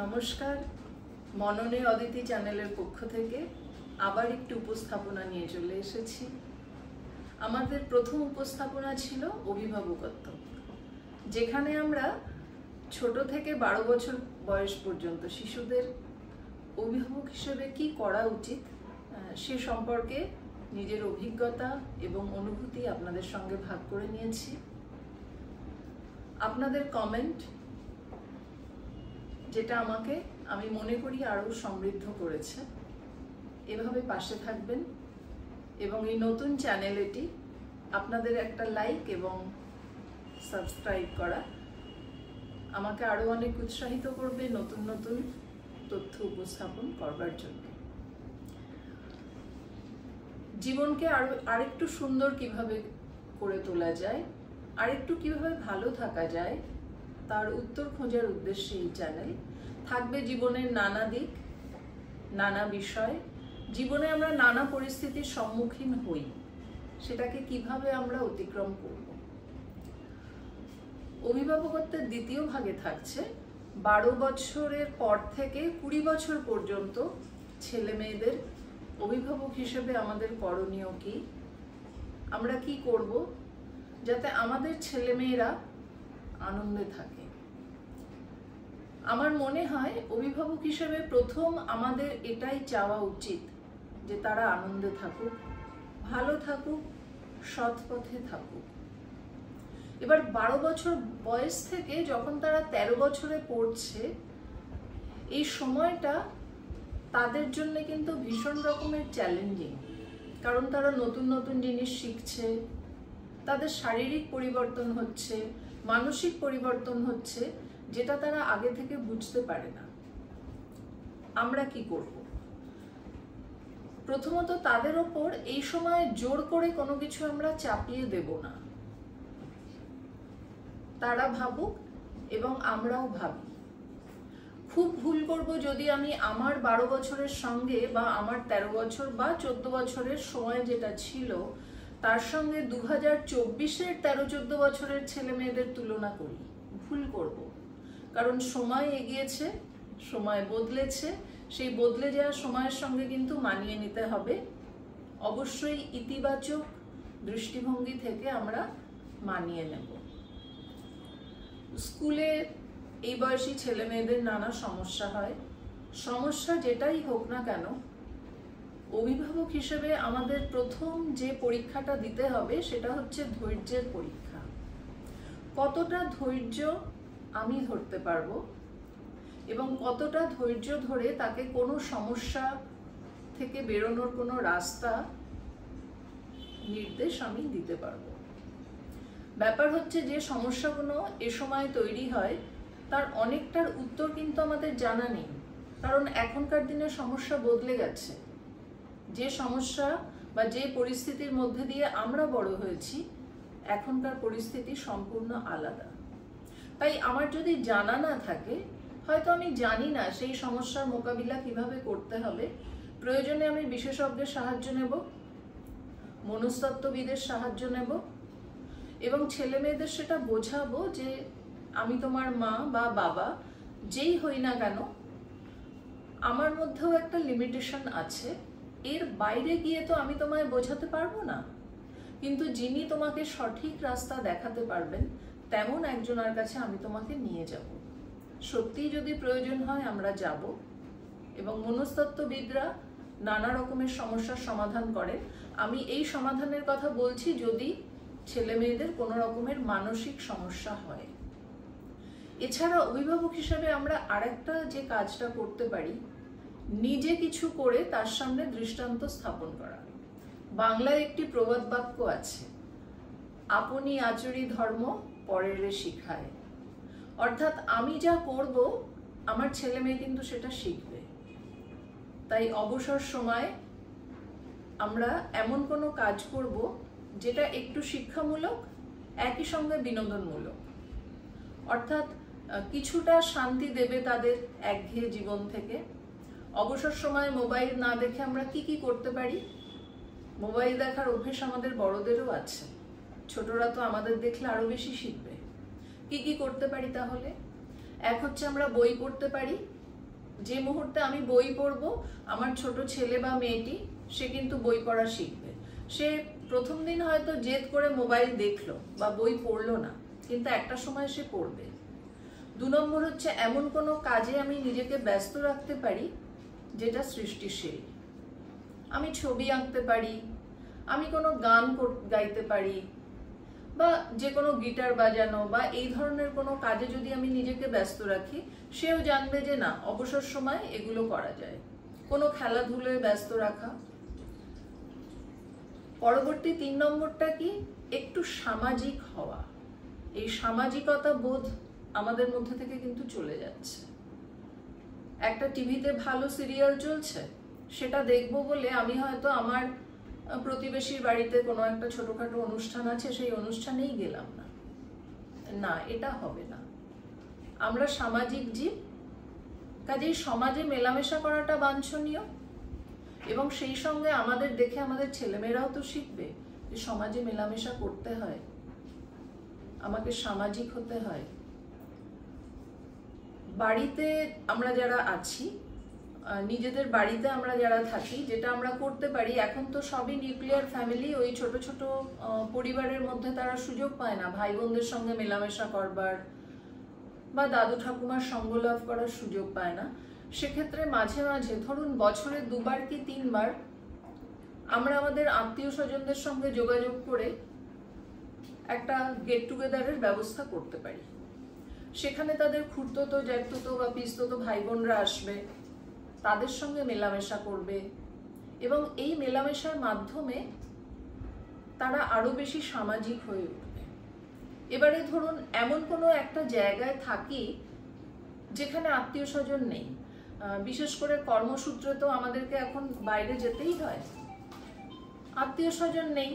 নমস্কার, মননে অদিতি চ্যানেলের পক্ষ থেকে আবার একটি উপস্থাপনা নিয়ে চলে এসেছি। আমাদের প্রথম উপস্থাপনা ছিল অভিভাবকত্ব, যেখানে আমরা ছোট থেকে 12 বছর বয়স পর্যন্ত শিশুদের অভিভাবক হিসেবে কি করা উচিত সে সম্পর্কে নিজের অভিজ্ঞতা এবং অনুভূতি আপনাদের সঙ্গে ভাগ করে নিয়েছি। আপনাদের কমেন্ট, যেটা আমি মনে করি আরো সমৃদ্ধ করেছে। এভাবে পাশে থাকবেন এবং এই নতুন চ্যানেলটি আপনাদের একটা লাইক এবং সাবস্ক্রাইব করা আমাকে আরো অনেক উৎসাহিত করবে নতুন নতুন তথ্য উপস্থাপন করবার জন্য। জীবনকে আরেকটু সুন্দর কিভাবে করে তোলা যায়, আরেকটু কিভাবে ভালো থাকা যায়, তার উত্তর খোঁজার উদ্দেশ্যে এই চ্যানেল থাকবে। জীবনের নানা দিক, নানা বিষয়, জীবনে আমরা নানা পরিস্থিতির সম্মুখীন হই, সেটাকে কিভাবে আমরা অতিক্রম করব। অভিভাবকত্বের দ্বিতীয় ভাগে থাকছে 12 বছরের পর থেকে 20 বছর পর্যন্ত ছেলে মেয়েদের অভিভাবক হিসেবে আমাদের করণীয় কি, আমরা কি করব যাতে আমাদের ছেলে মেয়েরা আনন্দে থাকে। আমার মনে হয় অভিভাবক হিসেবে প্রথম আমাদের এটাই চাওয়া উচিত যে তারা আনন্দে থাকুক, ভালো থাকুক, সৎ পথে থাকুক। এবার 12 বছর বয়স থেকে যখন তারা 13 বছরে পড়ছে, এই সময়টা তাদের জন্য কিন্তু ভীষণ রকমের চ্যালেঞ্জিং, কারণ তারা নতুন নতুন জিনিস শিখছে, তাদের শারীরিক পরিবর্তন হচ্ছে, মানসিক পরিবর্তন হচ্ছে, যেটা তারা আগে থেকে বুঝতে পারে না। আমরা কি করব? প্রথমত তাদের ওপর এই সময় জোর করে কোনো কিছু আমরা চাপিয়ে দেব না। তারা ভাবুক এবং আমরাও ভাবি। খুব ভুল করব যদি আমি আমার 12 বছরের সঙ্গে বা আমার 13 বছর বা 14 বছরের সময় যেটা ছিল তার সঙ্গে 2024-এর 13-14 বছরের ছেলে মেয়েদের তুলনা করি। ভুল করব, কারণ সময় এগিয়েছে, সময় বদলেছে। সেই বদলে যাওয়া সময়ের সঙ্গে কিন্তু মানিয়ে নিতে হবে। অবশ্যই ইতিবাচক দৃষ্টিভঙ্গি থেকে আমরা মানিয়ে নেব। স্কুলে এই বয়সী ছেলে মেয়েদের নানা সমস্যা হয়। সমস্যা যেটাই হোক না কেন, অভিভাবক হিসেবে আমাদের প্রথম যে পরীক্ষাটা দিতে হবে সেটা হচ্ছে ধৈর্যের পরীক্ষা। কতটা ধৈর্য আমি ধরতে পারবো এবং কতটা ধৈর্য ধরে তাকে কোনো সমস্যা থেকে বেরোনোর কোনো রাস্তা নির্দেশ আমি দিতে পারবো। ব্যাপার হচ্ছে যে সমস্যাগুলো এ সময় তৈরি হয় তার অনেকটার উত্তর কিন্তু আমাদের জানা নেই, কারণ এখনকার দিনে সমস্যা বদলে গেছে। যে সমস্যা বা যে পরিস্থিতির মধ্যে দিয়ে আমরা বড় হয়েছি, এখনকার পরিস্থিতি সম্পূর্ণ আলাদা। তাই আমার যদি জানা না থাকে, হয়তো আমি জানি না সেই সমস্যার মোকাবিলা কিভাবে করতে হবে, প্রয়োজনে আমি বিশেষজ্ঞের সাহায্য নেব, মনস্তত্ত্ববিদের সাহায্য নেব এবং ছেলে মেয়েদের সেটা বোঝাবো যে আমি তোমার মা বা বাবা যেই হই না কেন, আমার মধ্যেও একটা লিমিটেশন আছে। এর বাইরে গিয়ে তো আমি তোমায় বোঝাতে পারবো না, কিন্তু যিনি তোমাকে সঠিক রাস্তা দেখাতে পারবেন তেমন একজনের কাছে আমি তোমাকে নিয়ে যাব। সত্যিই যদি প্রয়োজন হয় আমরা যাব। এবং মনস্তত্ত্ববিদরা নানা রকমের সমস্যার সমাধান করেন। আমি এই সমাধানের কথা বলছি যদি ছেলে মেয়েদের কোনো রকমের মানসিক সমস্যা হয়। এছাড়া অভিভাবক হিসেবে আমরা আরেকটা যে কাজটা করতে পারি, নিজে কিছু করে তার সামনে দৃষ্টান্ত স্থাপন করা। বাংলায় একটি প্রবাদ বাক্য আছে, আপনি আচরি ধর্ম পরেরে শিখায়। অর্থাৎ আমি যা করব আমার ছেলে মেয়ে কিন্তু সেটা শিখবে। তাই অবসর সময় আমরা এমন কোনো কাজ করব যেটা একটু শিক্ষামূলক, একই সঙ্গে বিনোদনমূলক। অর্থাৎ কিছুটা শান্তি দেবে তাদের একঘেয়ে জীবন থেকে। অবসর সময় মোবাইল না দেখে আমরা কি কি করতে পারি? মোবাইল দেখার অভ্যেস আমাদের বড়দেরও আছে, ছোটরা তো আমাদের দেখলে আরো বেশি শিখবে। কি কি করতে পারি তাহলে? এক হচ্ছে আমরা বই পড়তে পারি, যে মুহূর্তে আমি বই পড়বো, আমার ছোট ছেলে বা মেয়েটি সে কিন্তু বই পড়া শিখবে। সে প্রথম দিন হয়তো জেদ করে মোবাইল দেখলো বা বই পড়লো না, কিন্তু একটা সময় সে পড়বে। 2 নম্বর হচ্ছে এমন কোনো কাজে আমি নিজেকে ব্যস্ত রাখতে পারি যেটা সৃষ্টিশীল। আমি ছবি আঁকতে পারি, আমি কোনো গান গাইতে পারি, বা যে কোনো গিটার বাজানো বা এই ধরনের কোনো কাজে যদি আমি নিজেকে ব্যস্ত রাখি, সেও জানবে যে না, অবসর সময় এগুলো করা যায়। কোনো খেলাধুলায় ব্যস্ত রাখা। পরবর্তী 3 নম্বরটা কি? একটু সামাজিক হওয়া। এই সামাজিকতা বোধ আমাদের মধ্যে থেকে কিন্তু চলে যাচ্ছে। একটা টিভিতে ভালো সিরিয়াল চলছে, সেটা দেখবো বলে আমি হয়তো আমার প্রতিবেশীর বাড়িতে কোনো একটা ছোটখাটো অনুষ্ঠান আছে, সেই অনুষ্ঠানেই গেলাম না। না, এটা হবে না। আমরা সামাজিক জীব, কাজেই সমাজে মেলামেশা করাটা বাঞ্ছনীয়, এবং সেই সঙ্গে আমাদের দেখে আমাদের ছেলেমেয়েরাও তো শিখবে যে সমাজে মেলামেশা করতে হয়, আমাকে সামাজিক হতে হয়। বাড়িতে আমরা যারা আছি, নিজেদের বাড়িতে আমরা যারা থাকি, যেটা আমরা করতে পারি, এখন তো সবই নিউক্লিয়ার ফ্যামিলি, ওই ছোট ছোট পরিবারের মধ্যে তারা সুযোগ পায় না ভাই বোনদের সঙ্গে মেলামেশা করবার বা দাদু ঠাকুমার সঙ্গ লাভ করার সুযোগ পায় না। সেক্ষেত্রে মাঝে মাঝে, ধরুন বছরে 2 বার কি 3 বার, আমরা আমাদের আত্মীয় স্বজনদের সঙ্গে যোগাযোগ করে একটা গেট টুগেদারের ব্যবস্থা করতে পারি। সেখানে তাদের খুড়তুতো, জ্যাঠতুতো বা পিসতুতো ভাই বোনরা আসবে, তাদের সঙ্গে মেলামেশা করবে, এবং এই মেলামেশার মাধ্যমে তারা আরো বেশি সামাজিক হয়ে উঠবে। এবারে ধরুন এমন কোনো একটা জায়গায় থাকি যেখানে আত্মীয় স্বজন নেই, বিশেষ করে কর্মসূত্রে তো আমাদেরকে এখন বাইরে যেতেই হয়, আত্মীয় স্বজন নেই।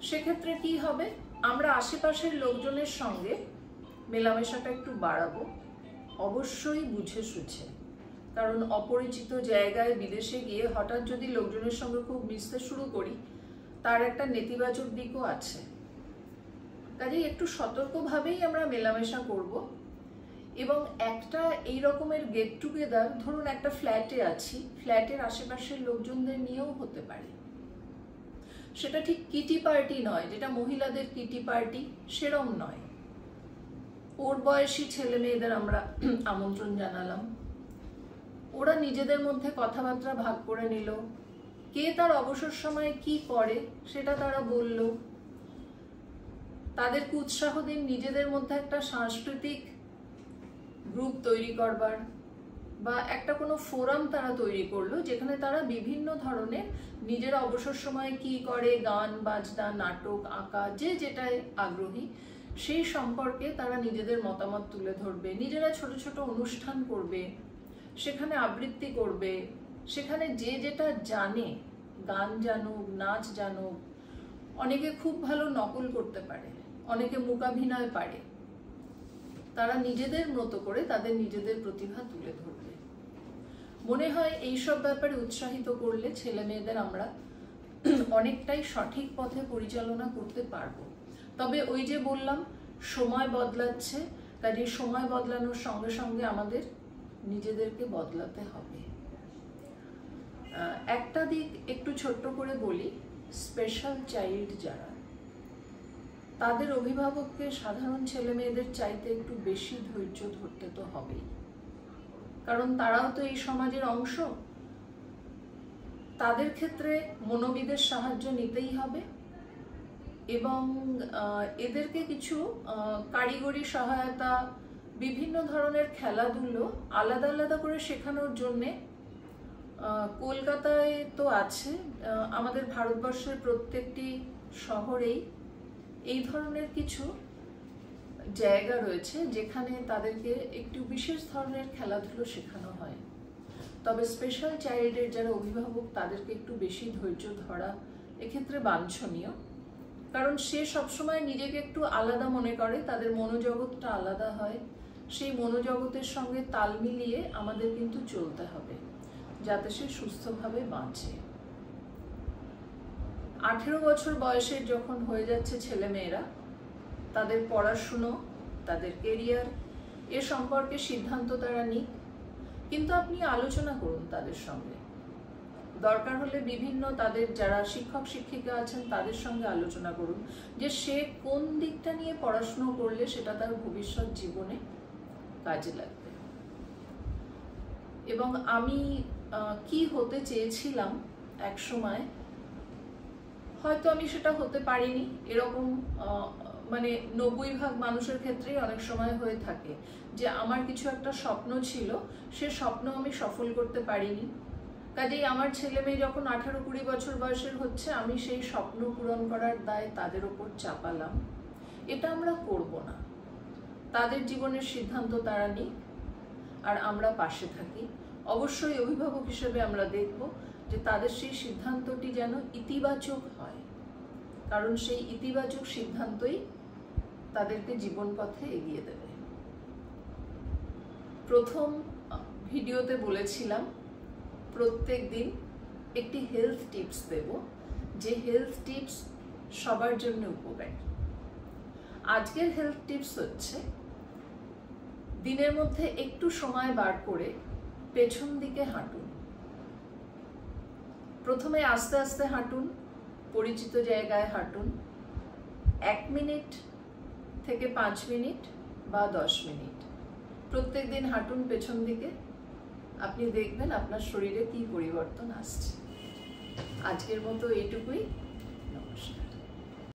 সেক্ষেত্রে কি হবে? আমরা আশেপাশের লোকজনের সঙ্গে মেলামেশাটা একটু বাড়াবো, অবশ্যই বুঝে সুঝে। কারণ অপরিচিত জায়গায় বিদেশে গিয়ে হঠাৎ যদি লোকজনের সঙ্গে খুব মিশতে শুরু করি, তার একটা নেতিবাচক দিকও আছে। কাজেই একটু সতর্কভাবেই আমরা মেলামেশা করব। এবং একটা এই রকমের গেট টুগেদার, ধরুন একটা ফ্ল্যাটে আছি, ফ্ল্যাটের আশেপাশের লোকজনদের নিয়েও হতে পারে। সেটা ঠিক কিটি পার্টি নয়, যেটা মহিলাদের কিটি পার্টি সেরম নয়। ওর বয়সী ছেলে মেয়েদের আমরা আমন্ত্রণ জানালাম, ওরা নিজেদের মধ্যে কথাবার্তা ভাগ করে নিল, কে তার অবসর সময়ে কি করে সেটা তারা বলল, তাদেরকে উৎসাহ দিন নিজেদের মধ্যে একটা সাংস্কৃতিক গ্রুপ তৈরি করবার, বা একটা কোনো ফোরাম তারা তৈরি করলো যেখানে তারা বিভিন্ন ধরনের নিজের অবসর সময়ে কি করে, গান বাজনা, নাটক, আঁকা, যে যেটায় আগ্রহী সেই সম্পর্কে তারা নিজেদের মতামত তুলে ধরবে, নিজেরা ছোট ছোট অনুষ্ঠান করবে, সেখানে আবৃত্তি করবে, সেখানে যে যেটা জানে, গান জানুক, নাচ জানুক, অনেকে খুব ভালো নকল করতে পারে, অনেকে মূকাভিনয় পারে, তারা নিজেদের মতো করে তাদের নিজেদের প্রতিভা তুলে ধরবে। মনে হয় এইসব ব্যাপারে উৎসাহিত করলে ছেলে মেয়েদের আমরা অনেকটাই সঠিক পথে পরিচালনা করতে পারবো। তবে ওই যে বললাম, সময় বদলাচ্ছে, কাজে সময় বদলানোর সঙ্গে সঙ্গে আমাদের নিজেদেরকে বদলাতে হবে। একটা দিক একটু ছোট্ট করে বলি, স্পেশাল চাইল্ড যারা, তাদের অভিভাবককে সাধারণ ছেলে মেয়েদের চাইতে একটু বেশি ধৈর্য ধরতে তো হবেই, কারণ তারাও তো এই সমাজের অংশ। তাদের ক্ষেত্রে মনোবিদের সাহায্য নিতেই হবে, এবং এদেরকে কিছু কারিগরি সহায়তা, বিভিন্ন ধরনের খেলাধুলো আলাদা আলাদা করে শেখানোর জন্যে কলকাতায় তো আছে, আমাদের ভারতবর্ষের প্রত্যেকটি শহরেই এই ধরনের কিছু জায়গা রয়েছে যেখানে তাদেরকে একটু বিশেষ ধরনের খেলাধুলো শেখানো হয়। তবে স্পেশাল চাইল্ডের যারা অভিভাবক, তাদেরকে একটু বেশি ধৈর্য ধরা এক্ষেত্রে বাঞ্ছনীয়, কারণ সে সবসময় নিজেকে একটু আলাদা মনে করে, তাদের মনোজগৎটা আলাদা হয়। সেই মনোজগতের সঙ্গে তাল মিলিয়ে আমাদের কিন্তু চলতে হবে যাতে সে সুস্থভাবে বাঁচে। 18 বছর বয়সের যখন হয়ে যাচ্ছে ছেলে মেয়েরা, তাদের পড়াশুনো, তাদের কেরিয়ার এ সম্পর্কে সিদ্ধান্ত তারা নিক। কিন্তু আপনি আলোচনা করুন তাদের সঙ্গে, দরকার হলে বিভিন্ন তাদের যারা শিক্ষক শিক্ষিকা আছেন তাদের সঙ্গে আলোচনা করুন যে সে কোন দিকটা নিয়ে পড়াশুনো করলে সেটা তার ভবিষ্যৎ জীবনে কাজে লাগবে। এবং আমি কি হতে চেয়েছিলাম এক সময়, হয়তো আমি সেটা হতে পারিনি, এরকম মানে 90% মানুষের ক্ষেত্রেই অনেক সময় হয়ে থাকে যে আমার কিছু একটা স্বপ্ন ছিল, সে স্বপ্ন আমি সফল করতে পারিনি। কাজেই আমার ছেলে মেয়ে যখন 18-20 বছর বয়সের হচ্ছে, আমি সেই স্বপ্ন পূরণ করার দায় তাদের ওপর চাপালাম। এটা আমরা করব না। তাদের জীবনের সিদ্ধান্ত তারা নিক, আর আমরা পাশে থাকি। অবশ্যই অভিভাবক হিসেবে আমরা দেখব যে তাদের সেই সিদ্ধান্তটি যেন ইতিবাচক হয়, কারণ সেই ইতিবাচক সিদ্ধান্তই তাদেরকে জীবন পথে এগিয়ে দেবে। প্রথম ভিডিওতে বলেছিলাম প্রত্যেক দিন একটি হেলথ টিপস দেব, যে হেলথ টিপস সবার জন্য উপকারী। আজকের হেলথ টিপস হচ্ছে দিনের মধ্যে একটু সময় বার করে পেছন দিকে হাঁটুন। প্রথমে আস্তে আস্তে হাঁটুন, পরিচিত জায়গায় হাঁটুন। 1 মিনিট থেকে 5 মিনিট বা 10 মিনিট প্রত্যেক দিন হাঁটুন পেছন দিকে। আপনি দেখবেন আপনার শরীরে কি পরিবর্তন আসছে। আজকের মতো এইটুকুই।